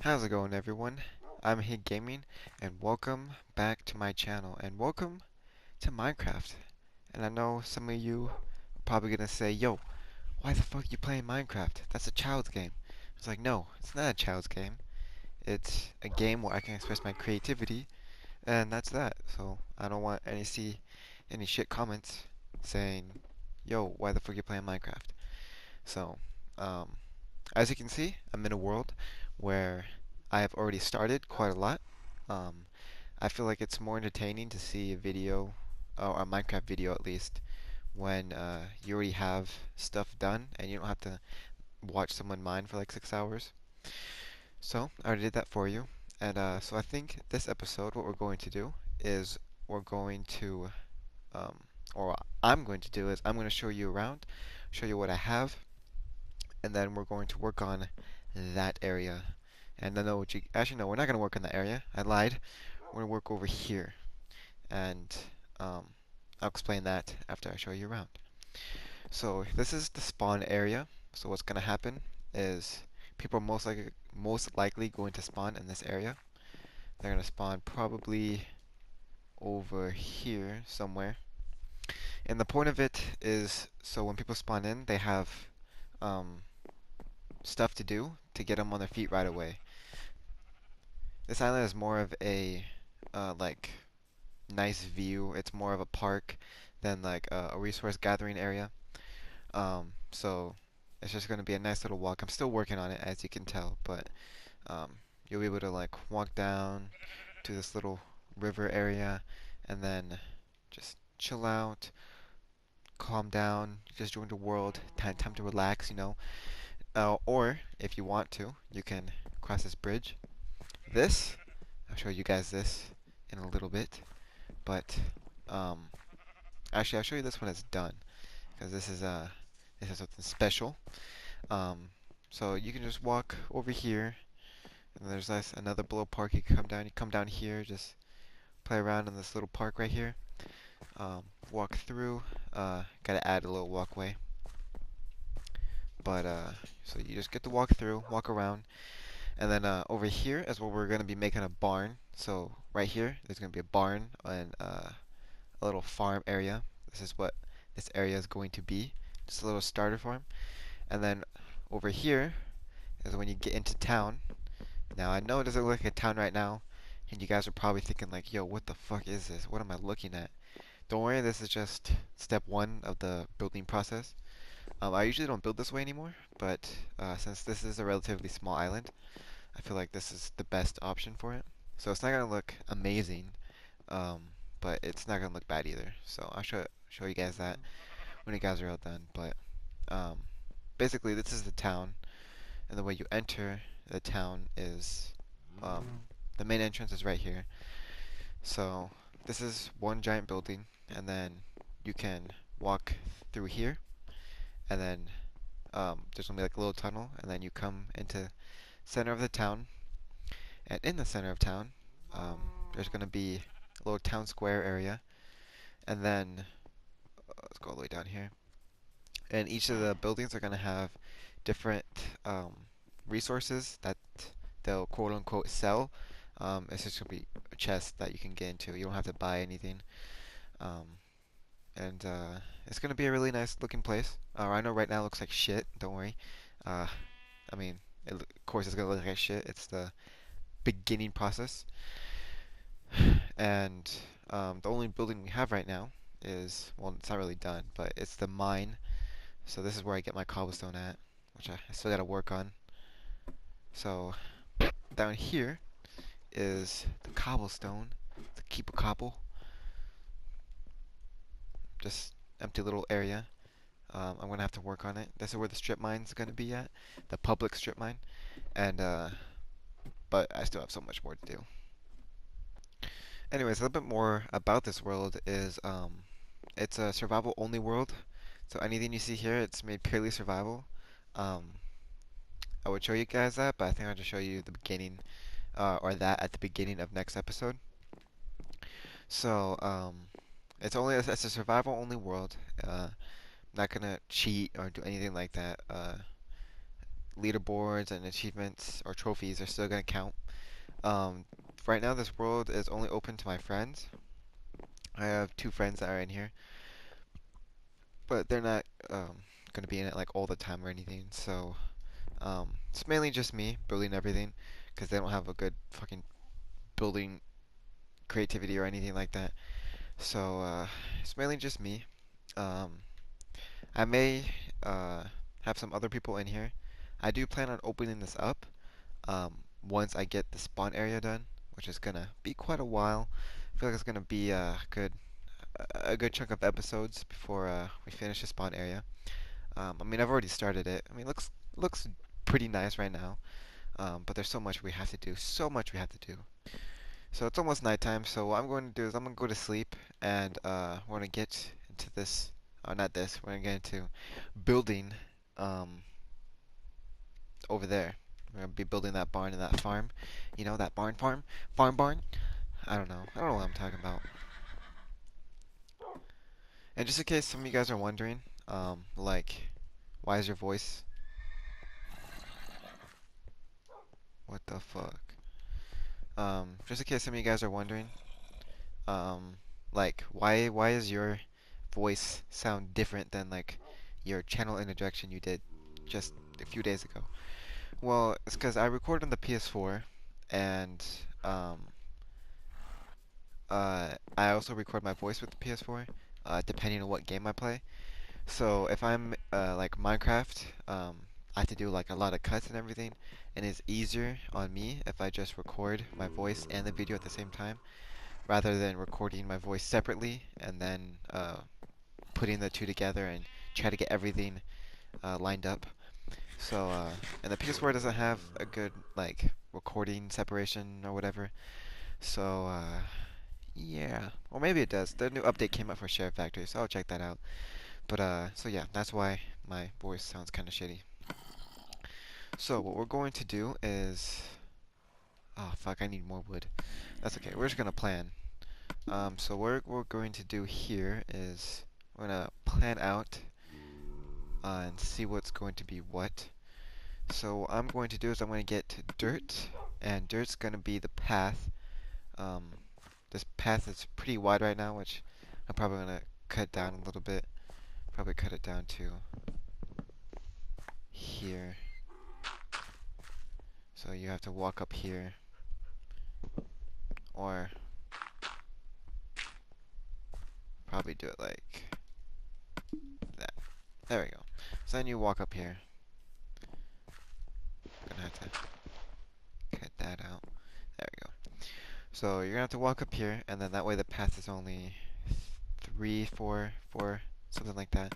How's it going, everyone? I'm Hig Gaming, and welcome back to my channel, and welcome to Minecraft. And I know some of you are probably gonna say, "Yo, why the fuck you playing Minecraft? That's a child's game." It's like, no, it's not a child's game. It's a game where I can express my creativity, and that's that. So I don't want any shit comments saying, "Yo, why the fuck you playing Minecraft?" So, um, as you can see, I'm in a world where I have already started quite a lot. Um, I feel like it's more entertaining to see a video, or a Minecraft video at least, when you already have stuff done and you don't have to watch someone mine for like 6 hours. So I already did that for you. And so I think this episode, what we're going to do is we're going to, um, or what I'm going to do is I'm going to show you around, show you what I have, and then we're going to work on that area. And I know what you actually no, we're not going to work on that area. I lied. We're going to work over here, and um, I'll explain that after I show you around. So this is the spawn area. So what's going to happen is people are most likely going to spawn in this area. They're going to spawn probably over here somewhere. And the point of it is so when people spawn in, they have um, stuff to do to get them on their feet right away. This island is more of a like nice view. It's more of a park than like a resource gathering area. So it's just going to be a nice little walk. I'm still working on it, as you can tell, but um, you'll be able to like walk down to this little river area and then just chill out, calm down. You just joined the world. Time to relax, you know. Or if you want to, you can cross this bridge. This, I'll show you guys this in a little bit, but um, actually I'll show you this when it's done, because this is something special. Um, so you can just walk over here, and there's another little park. You can come down. You come down here, just play around in this little park right here. Walk through. Gotta add a little walkway, but so you just get to walk through, walk around, and then over here is where we're gonna be making a barn. So right here, there's gonna be a barn and a little farm area. This is what this area is going to be. Just a little starter farm. And then over here is when you get into town. Now I know it doesn't look like a town right now, and you guys are probably thinking like, yo, what the fuck is this? What am I looking at? Don't worry, this is just step one of the building process. I usually don't build this way anymore, but since this is a relatively small island, I feel like this is the best option for it. So it's not gonna look amazing, um, but it's not gonna look bad either. So I'll show you guys that when you guys are all done. But um, basically, this is the town, and the way you enter the town is um, the main entrance is right here. So this is one giant building, and then you can walk through here, and then there's gonna be like a little tunnel, and then you come into center of the town, and in the center of town, um, there's gonna be a little town square area, and then let's go all the way down here. And each of the buildings are gonna have different resources that they'll quote unquote sell. It's just gonna be a chest that you can get into. You don't have to buy anything. Um, and it's gonna be a really nice looking place. I know right now it looks like shit. Don't worry. Uh, I mean, of course it's gonna look like shit. It's the beginning process. And the only building we have right now is, well, it's not really done, but it's the mine. So this is where I get my cobblestone at, which I still gotta work on. So down here is the cobblestone, the keep a cobble, just empty little area. I'm gonna have to work on it. This is where the strip mine's gonna be at, the public strip mine, and but I still have so much more to do. Anyways, a little bit more about this world is it's a survival only world. So anything you see here, it's made purely survival. Um, I would show you guys that, but I think I'll just show you the beginning, or that at the beginning of next episode. So it's a survival only world. Not gonna cheat or do anything like that. leaderboards and achievements or trophies are still gonna count. Um, right now, this world is only open to my friends. I have two friends that are in here, but they're not gonna be in it like all the time or anything. So it's mainly just me building everything because they don't have a good fucking building creativity or anything like that. So it's mainly just me. Um, I may uh, have some other people in here. I do plan on opening this up once I get the spawn area done, which is gonna be quite a while. I feel like it's gonna be a good chunk of episodes before we finish the spawn area. I mean, I've already started it. I mean, looks pretty nice right now. But there's so much we have to do. So much we have to do. So it's almost nighttime. So what I'm going to do is I'm gonna go to sleep, and we're gonna get into this. Not this. We're gonna get into building um, over there. We're gonna be building that barn and that farm. You know that barn. I don't know. I don't know what I'm talking about. And just in case some of you guys are wondering, like, why is your voice? What the fuck? Just in case some of you guys are wondering, um, like, why is your voice sound different than like your channel interjection you did just a few days ago? Well, it's because I record on the PS4, and um, I also record my voice with the PS4, depending on what game I play. So if I'm like Minecraft, I have to do like a lot of cuts and everything, and it's easier on me if I just record my voice and the video at the same time, rather than recording my voice separately and then putting the two together and try to get everything lined up. So and the PS4 doesn't have a good like recording separation or whatever. So yeah, or maybe it does. The new update came out for Share Factory, so I'll check that out. But so yeah, that's why my voice sounds kind of shitty. So what we're going to do is, oh fuck, I need more wood. That's okay. We're just gonna plan. So what we're going to do here is we're gonna plan out and see what's going to be what. So what I'm going to do is I'm going to get dirt, and dirt's going to be the path. Um, this path is pretty wide right now, which I'm probably going to cut down a little bit. Probably cut it down to here. So you have to walk up here, or probably do it like that. There we go. So then you walk up here. I'm gonna have to cut that out. There we go. So you're gonna have to walk up here, and then that way the path is only 3, 4, 4, something like that.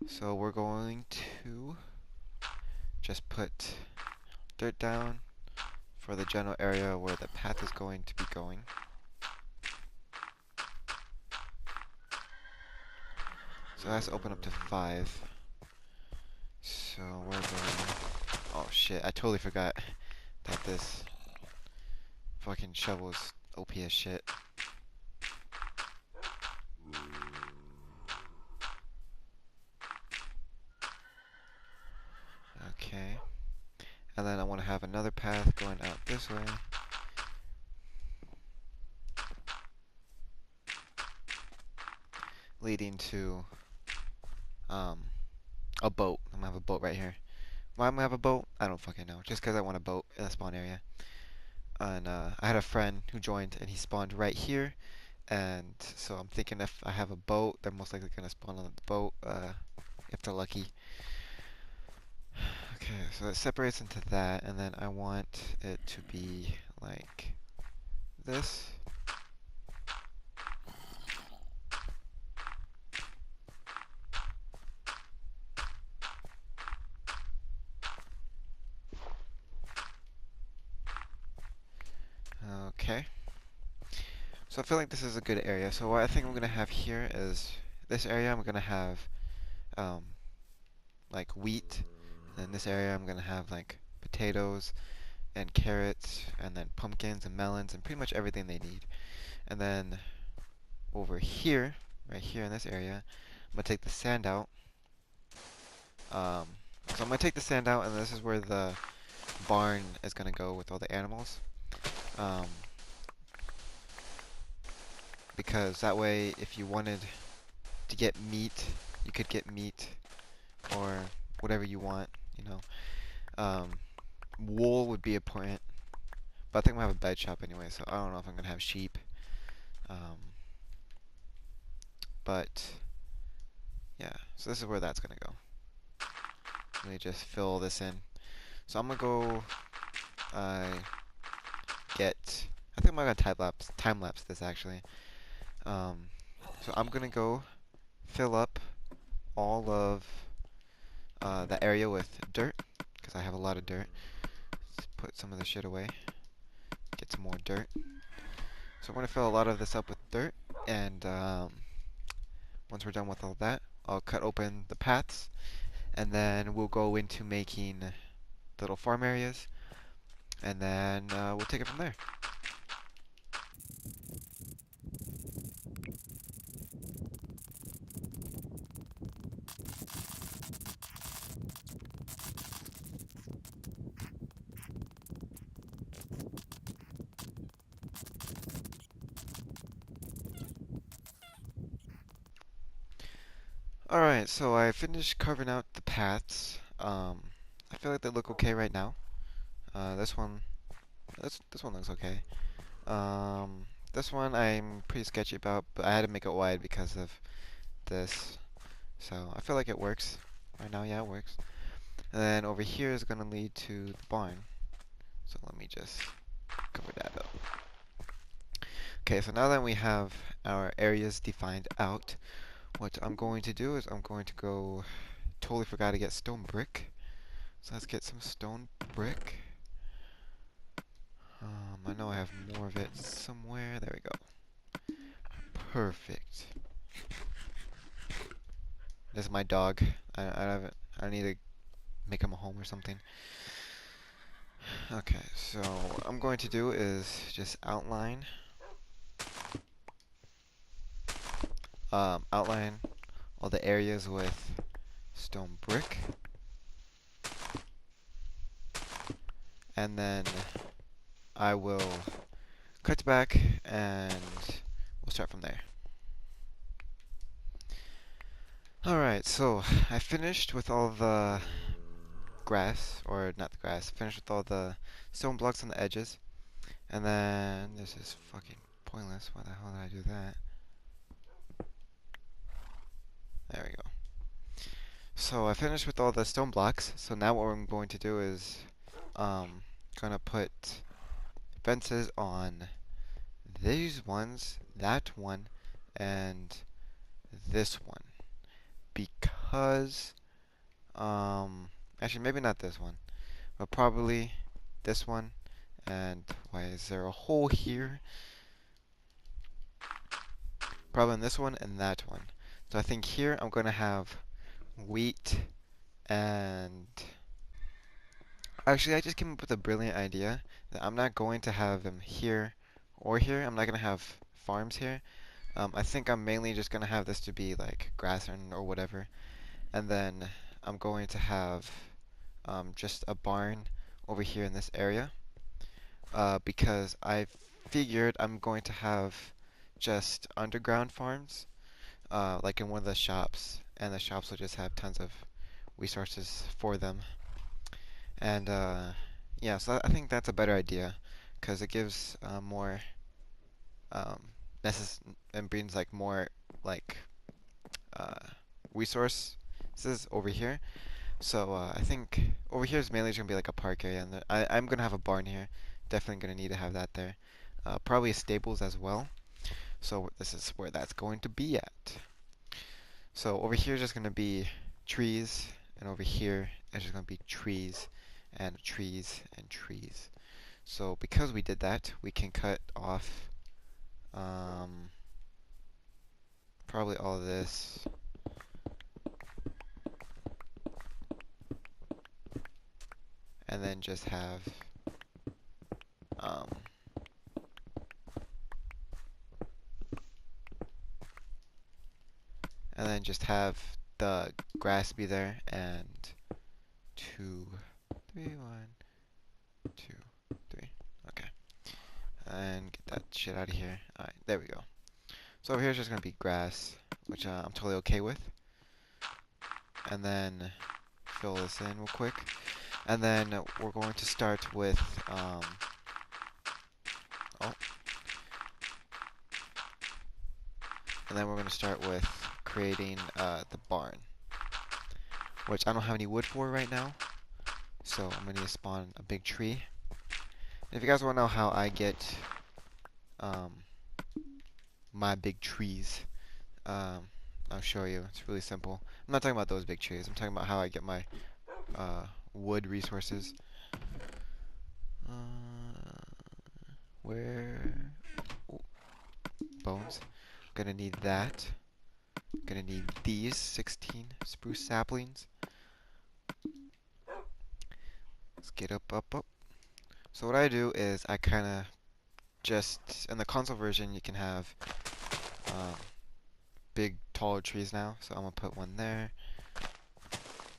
So we're going to just put dirt down for the general area where the path is going to be going. So that's open up to 5. So we're going... Oh shit, I totally forgot that this fucking shovel is OP as shit. Okay. And then I want to have another path going out this way. Leading to a boat. I'm gonna have a boat right here. Why I'm gonna have a boat? I don't fucking know. Just because I want a boat in the spawn area. And I had a friend who joined, and he spawned right here. And so I'm thinking if I have a boat, they're most likely gonna spawn on the boat if they're lucky. Okay, so it separates into that, and then I want it to be like this. Okay. So I feel like this is a good area. So what I think I'm gonna have here is this area I'm gonna have um, like wheat, and in this area I'm gonna have like potatoes and carrots, and then pumpkins and melons and pretty much everything they need. And then over here, right here in this area, I'm gonna take the sand out. Um, So I'm gonna take the sand out, and this is where the barn is gonna go with all the animals. Um, because that way, if you wanted to get meat, you could get meat or whatever you want. You know, wool would be important, but I think we have a bed shop anyway, so I don't know if I'm gonna have sheep. Um, but yeah, so this is where that's gonna go. Let me just fill this in. So I'm gonna go uh, get. I think I'm gonna time lapse this actually. Um, so I'm gonna go fill up all of the area with dirt because I have a lot of dirt. Let's put some of the shit away. Get some more dirt. So I'm gonna fill a lot of this up with dirt, and once we're done with all that, I'll cut open the paths, and then we'll go into making little farm areas, and then we'll take it from there. Alright, so I finished carving out the paths. I feel like they look okay right now. This one, this one looks okay. This one I'm pretty sketchy about, but I had to make it wide because of this. So I feel like it works. Right now, yeah, it works. And then over here is gonna lead to the barn. So let me just cover that up. Okay, so now that we have our areas defined out, what I'm going to do is I'm going to go, totally forgot to get stone brick. So let's get some stone brick. I know I have more of it somewhere. There we go. Perfect. This is my dog. I need to make him a home or something. Okay, so what I'm going to do is just outline all the areas with stone brick, and then I will cut back and we'll start from there. Alright, so I finished with all the grass, or not the grass, finished with all the stone blocks on the edges, and then this is fucking pointless. Why the hell did I do that? There we go. So I finished with all the stone blocks, so now what I'm going to do is gonna put fences on these ones, that one, and this one. Because, actually maybe not this one, but probably this one. And why is there a hole here? Probably in this one and that one. So I think here I'm gonna have wheat and actually I just came up with a brilliant idea that I'm not going to have them here or here. I'm not gonna have farms here. I think I'm mainly just gonna have this to be like grass or whatever, and then I'm going to have just a barn over here in this area because I figured I'm going to have just underground farms like in one of the shops, and the shops will just have tons of resources for them. And yeah, so I think that's a better idea because it gives more um, necess and brings like more like uh, resources over here. So I think over here is mainly just gonna be like a park area, and I'm gonna have a barn here. Definitely gonna need to have that there. Probably stables as well. So this is where that's going to be at. So over here is just gonna be trees, and over here it's just gonna be trees and trees and trees. So because we did that, we can cut off um, probably all of this. And then just have um, and then just have the grass be there and 2, 3, 1, 2, 3. Okay. And get that shit out of here. Alright, there we go. So over here is just going to be grass, which I'm totally okay with. And then fill this in real quick. And then we're going to start with, oh. And then we're going to start with creating the barn, which I don't have any wood for right now. So I'm going to spawn a big tree. And if you guys want to know how I get my big trees, I'll show you. It's really simple. I'm not talking about those big trees. I'm talking about how I get my wood resources. Where? Ooh, bones. Gonna need that. Gonna need these 16 spruce saplings. Let's get up, up, up. So what I do is I kind of just, in the console version, you can have big, taller trees now. So I'm gonna put one there.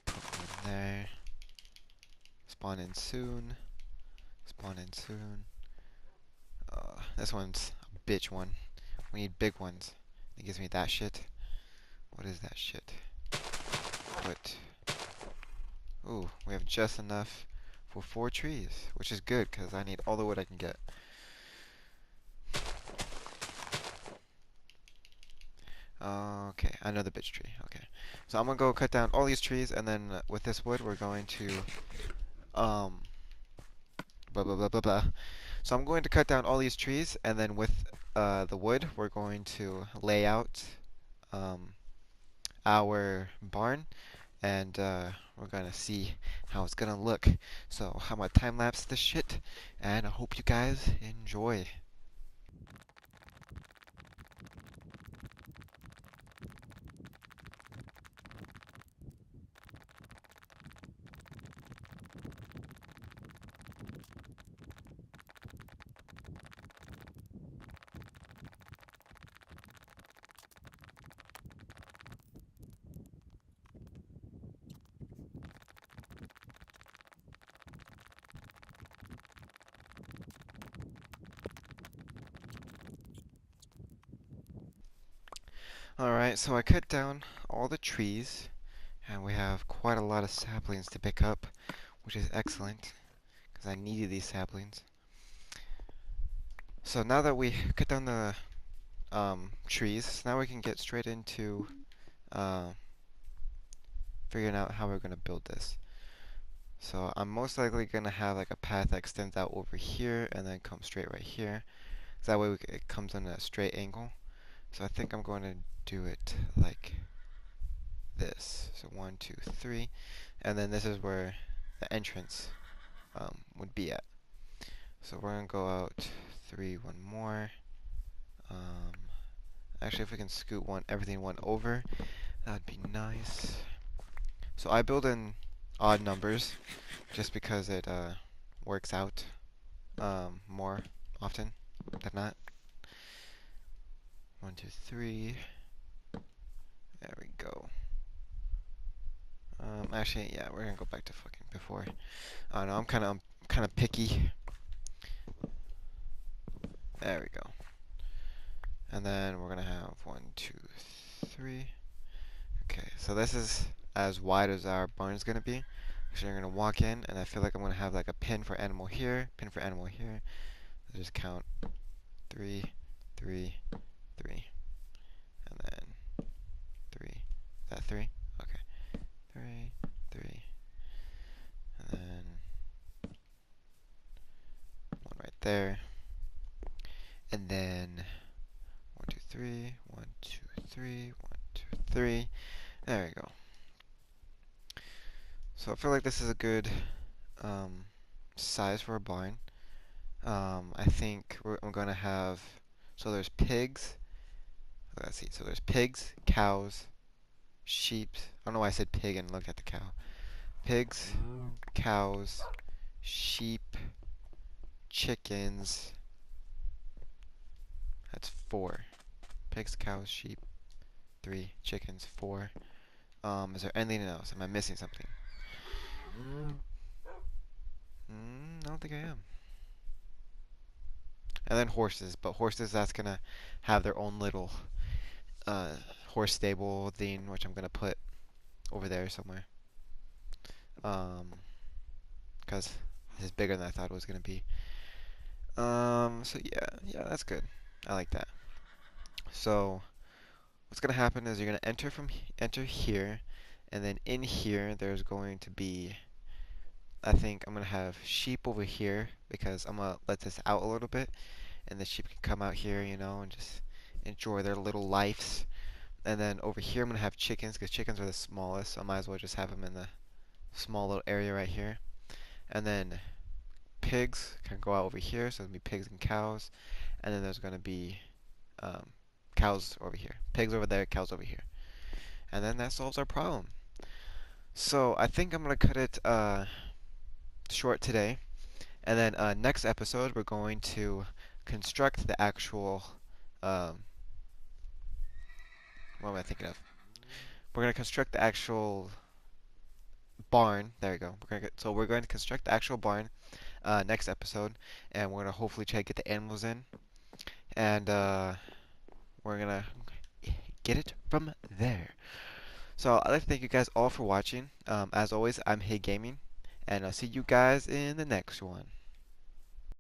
Put one there. Spawn in soon. Spawn in soon. This one's a bitch one. We need big ones. It gives me that shit. What is that shit? Put. Ooh, we have just enough for 4 trees, which is good because I need all the wood I can get. Okay, another bitch tree. Okay, so I'm gonna go cut down all these trees, and then with this wood, we're going to blah blah blah blah blah. So I'm going to cut down all these trees, and then with the wood, we're going to lay out our barn, and we're gonna see how it's gonna look. So I'm gonna time lapse this shit, and I hope you guys enjoy. Alright, so I cut down all the trees, and we have quite a lot of saplings to pick up, which is excellent, because I needed these saplings. So now that we cut down the trees, now we can get straight into figuring out how we're going to build this. So I'm most likely going to have like a path that extends out over here and then come straight right here. So that way it comes in a straight angle. So I think I'm going to do it like this. So 1, 2, 3. And then this is where the entrance would be at. So we're going to go out 3, one more. Actually, if we can scoot everything one over, that'd be nice. So I build in odd numbers just because it works out more often than not. 1, 2, 3. There we go. Actually, yeah, we're gonna go back to fucking before. I don't know, I'm kind of picky. There we go. And then we're gonna have 1, 2, 3. Okay, so this is as wide as our barn is gonna be. Actually, I'm gonna walk in, and I feel like I'm gonna have like a pin for animal here, pin for animal here. I'll just count 3, 3, 3, and then 3. Is that 3? Okay, 3, 3, and then 1 right there, and then 1, 2, 3, 1, 2, 3, 1, 2, 3. There we go. So I feel like this is a good size for a barn. I think I'm gonna have, so there's pigs. Let's see. So there's pigs, cows, sheep. I don't know why I said pig and looked at the cow. Pigs, cows, sheep, chickens. That's 4. Pigs, cows, sheep, 3, chickens, 4. Is there anything else? Am I missing something? I don't think I am. And then horses, but horses that's gonna have their own little uh, horse stable thing, which I'm gonna put over there somewhere. Um, because this is bigger than I thought it was gonna be. So yeah, that's good. I like that. So what's gonna happen is you're gonna enter here, and then in here there's going to be. I think I'm gonna have sheep over here because I'm gonna let this out a little bit, and the sheep can come out here, and just enjoy their little lives. And then over here I'm gonna have chickens because chickens are the smallest, so I might as well just have them in the small little area right here. And then pigs can go out over here, so there's gonna be pigs and cows. And then there's gonna be um, cows over here, pigs over there, cows over here. And then that solves our problem. So I think I'm gonna cut it short today. And then next episode we're going to construct the actual um, what am I thinking of? We're gonna construct the actual barn. There we go. So we're going to construct the actual barn next episode, and we're gonna hopefully try to get the animals in, and we're gonna get it from there. So I'd like to thank you guys all for watching. As always, I'm Hey Gaming, and I'll see you guys in the next one.